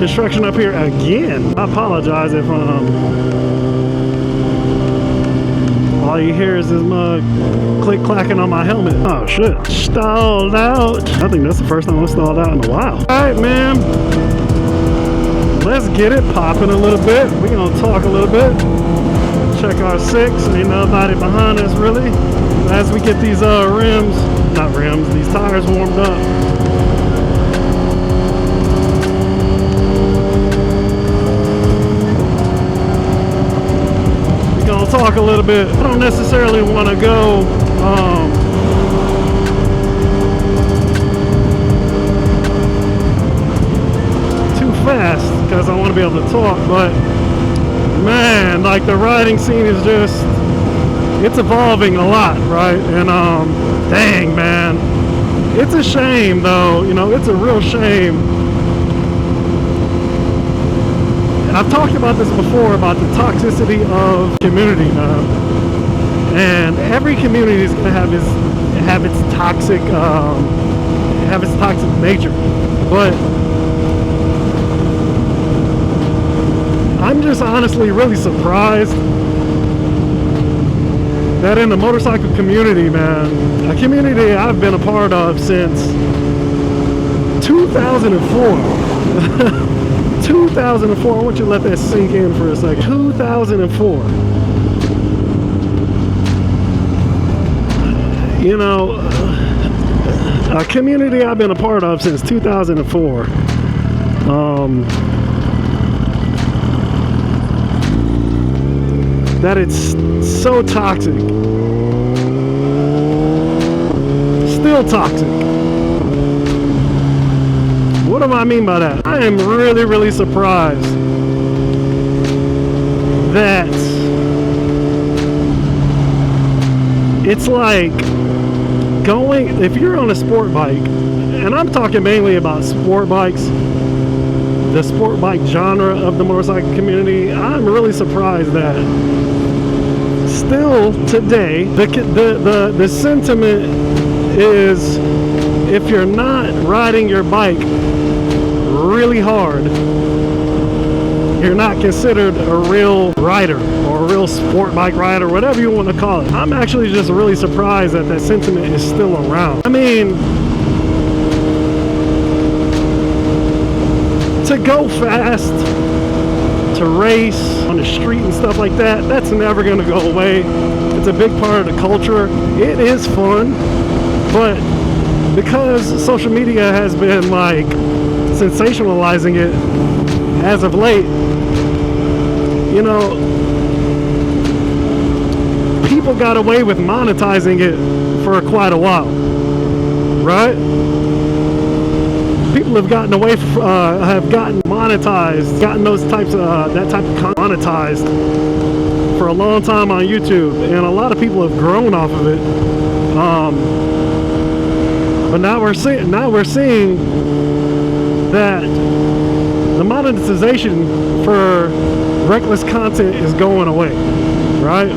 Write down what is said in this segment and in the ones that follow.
construction up here again. I apologize if all you hear is this mug click-clacking on my helmet. Oh shit, stalled out. I think that's the first time I've stalled out in a while. All right, man. Let's get it popping a little bit. We're gonna talk a little bit. Check our six. Ain't nobody behind us really. As we get these these tires warmed up. We're gonna talk a little bit. I don't necessarily want to go too fast because I want to be able to talk, but man, like the riding scene is just, it's evolving a lot, right? And dang, man, it's a shame though, you know, it's a real shame. And I've talked about this before, about the toxicity of community, man. And every community is going to have its toxic nature, but I'm just honestly really surprised that in the motorcycle community, man, a community I've been a part of since 2004. 2004, I want you to let that sink in for a second. 2004. You know, a community I've been a part of since 2004. That it's so toxic. Still toxic. What do I mean by that? I am really, really surprised that it's like going, if you're on a sport bike, and I'm talking mainly about sport bikes, the sport bike genre of the motorcycle community, I'm really surprised that still today the sentiment is, if you're not riding your bike really hard, you're not considered a real rider or a real sport bike rider, whatever you want to call it. I'm actually just really surprised that that sentiment is still around. I mean, to go fast, to race on the street and stuff like that, that's never going to go away. It's a big part of the culture. It is fun, but because social media has been like sensationalizing it as of late, you know, people got away with monetizing it for quite a while, right? People have gotten away from, have gotten monetized, gotten those types of, that type of content monetized for a long time on YouTube, and a lot of people have grown off of it. But now we're seeing that the monetization for reckless content is going away, right?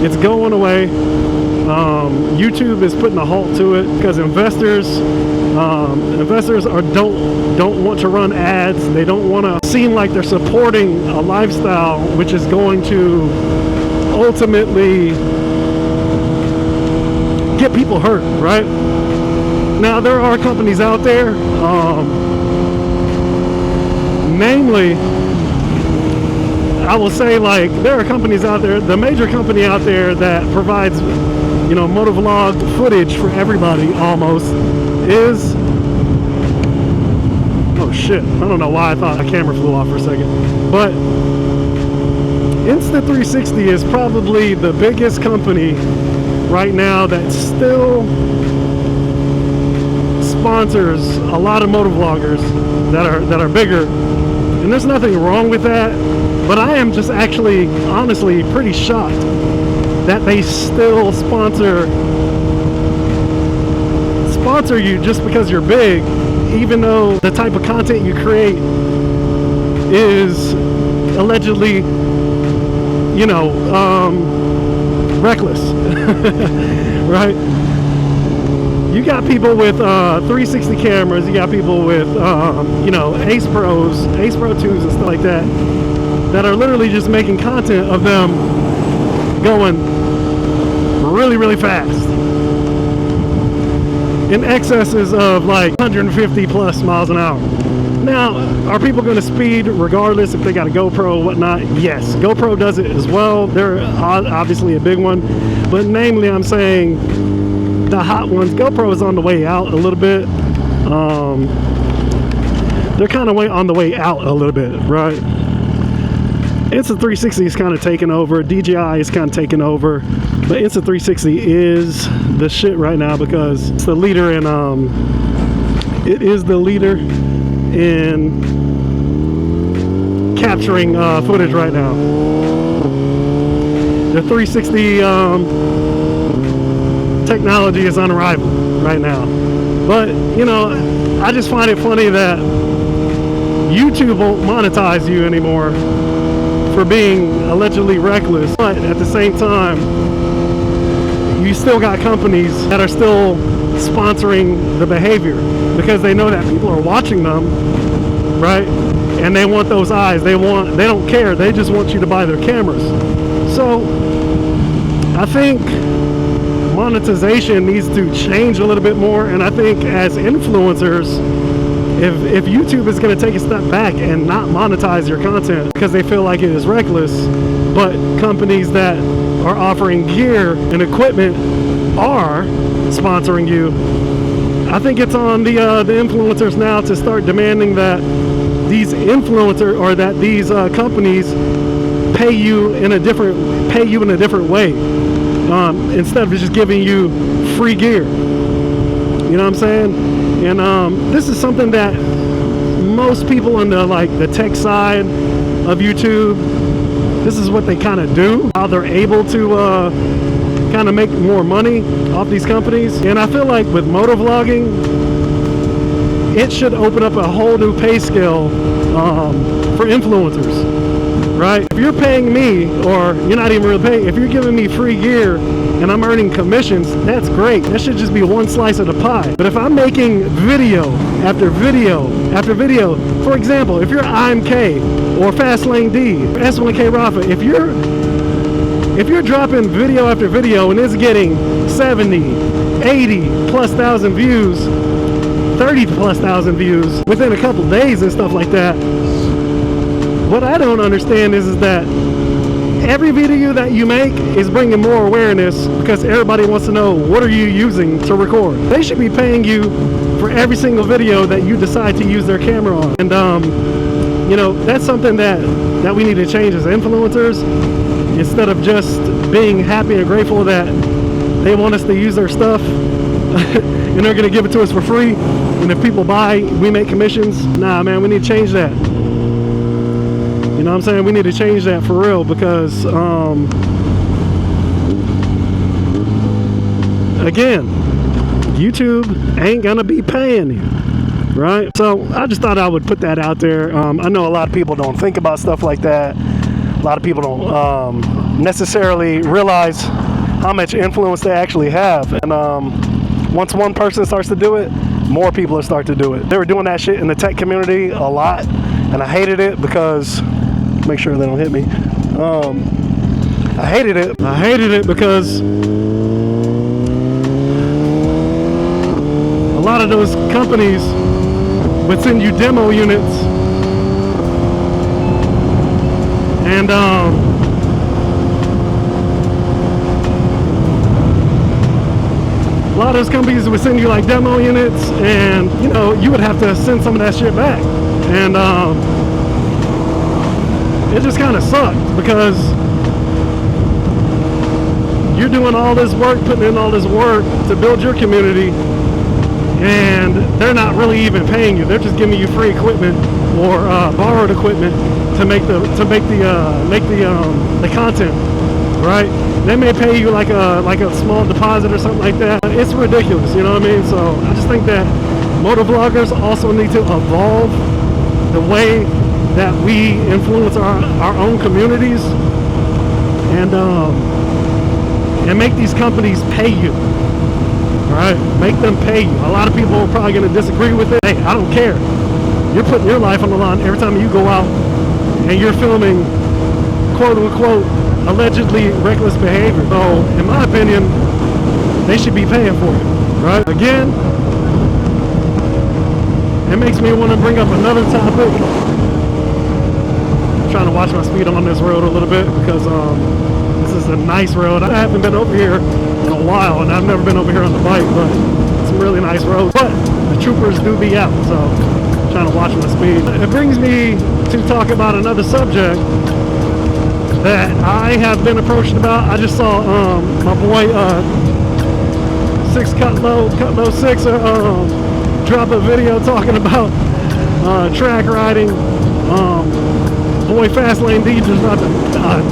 It's going away. YouTube is putting a halt to it because investors don't want to run ads. They don't want to seem like they're supporting a lifestyle which is going to ultimately get people hurt, right? Now there are companies out there, namely, I will say, like, there are companies out there, the major company out there that provides, you know, motovlog footage for everybody almost is, oh shit, I don't know why I thought a camera flew off for a second, but Insta360 is probably the biggest company right now that still sponsors a lot of motovloggers that are bigger, and there's nothing wrong with that, but I am just actually honestly pretty shocked that they still sponsor you just because you're big, even though the type of content you create is allegedly, you know, reckless. Right? You got people with 360 cameras, you got people with you know, Ace Pro 2s and stuff like that are literally just making content of them going really fast in excesses of like 150 plus miles an hour. Now, are people going to speed regardless if they got a GoPro or whatnot? Yes, GoPro does it as well. They're obviously a big one, but namely I'm saying the hot ones. GoPro is on the way out a little bit. They're kind of on the way out a little bit, right? Insta360 is kind of taking over. DJI is kind of taking over, but Insta360 is the shit right now because it's the leader in it is the leader in capturing footage right now. The 360 technology is unrivaled right now. But you know, I just find it funny that YouTube won't monetize you anymore for being allegedly reckless, but at the same time you still got companies that are still sponsoring the behavior because they know that people are watching them, right? And they want those eyes. They don't care. They just want you to buy their cameras. So I think monetization needs to change a little bit more, and I think as influencers, if YouTube is going to take a step back and not monetize your content because they feel like it is reckless, but companies that are offering gear and equipment are sponsoring you, I think it's on the influencers now to start demanding that these companies pay you in a different way, instead of just giving you free gear. You know what I'm saying? And this is something that most people in the tech side of YouTube, this is what they kind of do, how they're able to kind of make more money off these companies. And I feel like with motovlogging, it should open up a whole new pay scale for influencers, right? If you're paying me, or you're not even really paying, if you're giving me free gear and I'm earning commissions, that's great. That should just be one slice of the pie. But if I'm making video after video after video, for example, if you're IMK or Fastlane D, S1K Rafa, if you're dropping video after video and it's getting 70, 80 plus thousand views, 30 plus thousand views within a couple days and stuff like that, what I don't understand is that every video that you make is bringing more awareness because everybody wants to know, what are you using to record? They should be paying you for every single video that you decide to use their camera on. And you know, that's something that we need to change as influencers, instead of just being happy and grateful that they want us to use their stuff and they're gonna give it to us for free, and if people buy, we make commissions. Nah, man, we need to change that. You know what I'm saying? We need to change that for real, because again, YouTube ain't gonna be paying you, right? So I just thought I would put that out there. I know a lot of people don't think about stuff like that. A lot of people don't necessarily realize how much influence they actually have. And once one person starts to do it, more people will start to do it. They were doing that shit in the tech community a lot, and I hated it because, make sure they don't hit me. I hated it because a lot of those companies would send you demo units, and a lot of those companies would send you like demo units, and you know, you would have to send some of that shit back, and it just kind of sucked because you're doing all this work, putting in all this work to build your community, and they're not really even paying you. They're just giving you free equipment or borrowed equipment to make the content, right? They may pay you like a small deposit or something like that. It's ridiculous, you know what I mean? So I just think that motovloggers also need to evolve the way that we influence our own communities, and make these companies pay you, right? Make them pay you. A lot of people are probably going to disagree with it. Hey, I don't care. You're putting your life on the line every time you go out and you're filming quote unquote allegedly reckless behavior. So in my opinion, they should be paying for it, right? Again, it makes me want to bring up another topic. I'm trying to watch my speed on this road a little bit because this is a nice road. I haven't been over here in a while, and I've never been over here on the bike, but it's a really nice road. But the troopers do be out, so I'm trying to watch my speed. It brings me to talk about another subject that I have been approached about. I just saw my boy Cutlow 6 drop a video talking about track riding. Boy Fastlane D just dropped a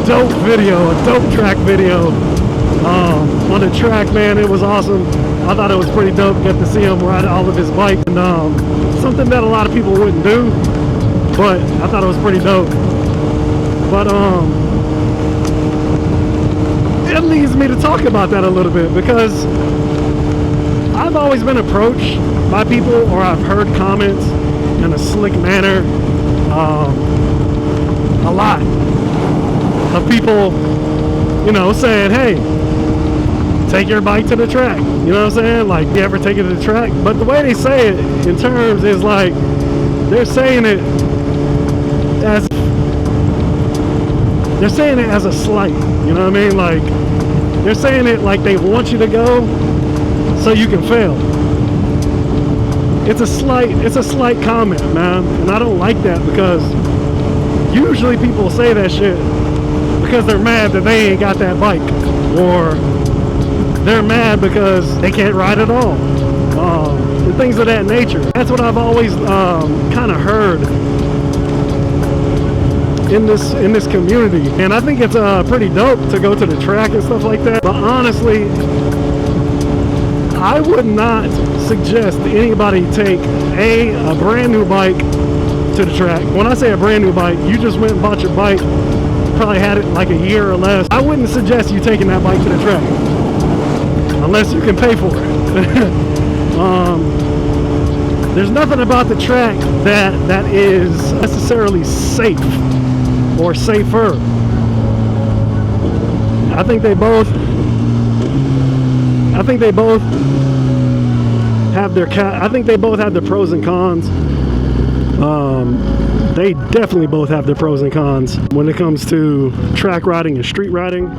dope video, a dope track video on the track, man. It was awesome. I thought it was pretty dope. Get to see him ride all of his bike, and something that a lot of people wouldn't do, but I thought it was pretty dope. But it leads me to talk about that a little bit, because I've always been approached by people, or I've heard comments in a slick manner, a lot of people, you know, saying, hey, take your bike to the track. You know what I'm saying? Like, you ever take it to the track? But the way they say it in terms is like, they're saying it as a slight. You know what I mean? Like, they're saying it like they want you to go so you can fail. It's a slight comment, man, and I don't like that, because usually people say that shit because they're mad that they ain't got that bike, or they're mad because they can't ride at all, and things of that nature. That's what I've always kind of heard in this community, and I think it's pretty dope to go to the track and stuff like that. But honestly, I would not suggest anybody take a brand new bike to the track. When I say a brand new bike, you just went and bought your bike, probably had it like a year or less. I wouldn't suggest you taking that bike to the track unless you can pay for it. There's nothing about the track that is necessarily safe or safer. I think they both have their pros and cons. They definitely both have their pros and cons when it comes to track riding and street riding.